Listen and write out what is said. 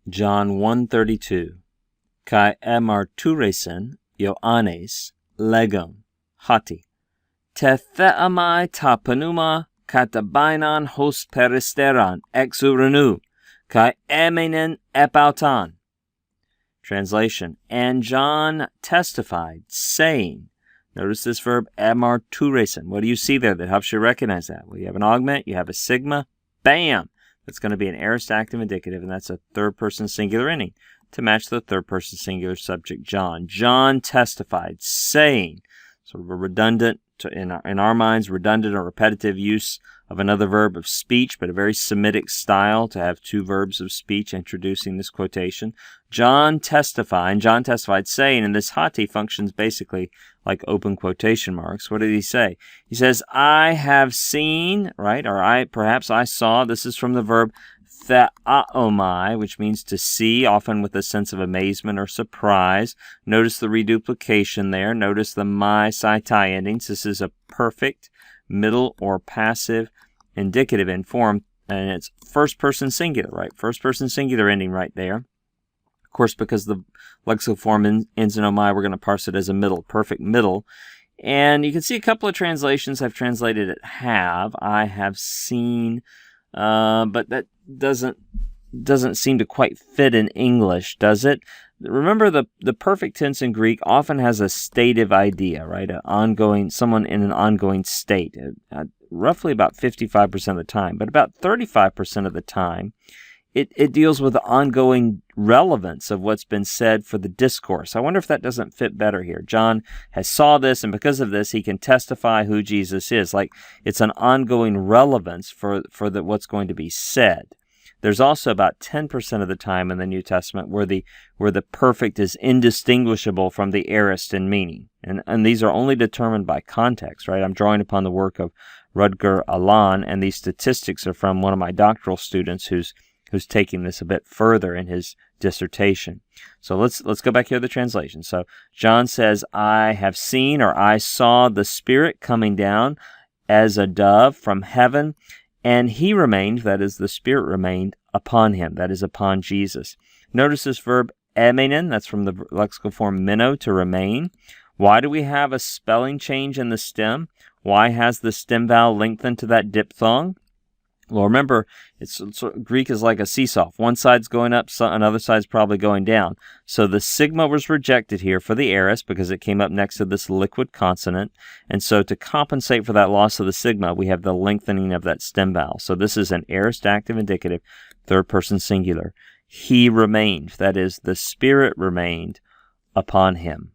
John 1:32. Kai emarturesen Ioannes legon hati. Te theamai ta pneuma katabainan hos peristeran exurenu kai emenen epautan. Translation, and John testified, saying, notice this verb, emarturesen. What do you see there that helps you recognize that? Well, you have an augment, you have a sigma, bam! That's going to be an aorist active indicative, and that's a third-person singular ending to match the third-person singular subject, John. John testified, saying, sort of a redundant, in our minds, redundant or repetitive use of another verb of speech, but a very Semitic style to have two verbs of speech introducing this quotation. John testified, saying, and this hati functions basically like open quotation marks. What did he say? He says, I have seen, right, or perhaps I saw. This is from the verb theaomai, which means to see, often with a sense of amazement or surprise. Notice the reduplication there. Notice the mai, sai, tai endings. This is a perfect middle or passive indicative in form, and it's first-person singular, right? First-person singular ending right there. Of course, because the lexical form ends in omai, we're going to parse it as a middle, perfect middle. And you can see a couple of translations have translated it have. I have seen, but that doesn't seem to quite fit in English, does it? Remember, the perfect tense in Greek often has a stative idea, right? Someone in an ongoing state, roughly about 55% of the time, but about 35% of the time, it deals with the ongoing relevance of what's been said for the discourse. I wonder if that doesn't fit better here. John has saw this, and because of this, he can testify who Jesus is. Like, it's an ongoing relevance for what's going to be said. There's also about 10% of the time in the New Testament where the perfect is indistinguishable from the aorist in meaning. And these are only determined by context, right? I'm drawing upon the work of Rutger Allan, and these statistics are from one of my doctoral students who's taking this a bit further in his dissertation. So let's go back here to the translation. So John says, I have seen, or I saw the Spirit coming down as a dove from heaven, and he remained, that is, the Spirit remained upon him, that is, upon Jesus. Notice this verb emenen, that's from the lexical form meno, to remain. Why do we have a spelling change in the stem? Why has the stem vowel lengthened to that diphthong? Well, remember, Greek is like a seesaw. One side's going up, another side's probably going down. So the sigma was rejected here for the aorist because it came up next to this liquid consonant. And so to compensate for that loss of the sigma, we have the lengthening of that stem vowel. So this is an aorist active indicative, third person singular. He remained, that is, the Spirit remained upon him.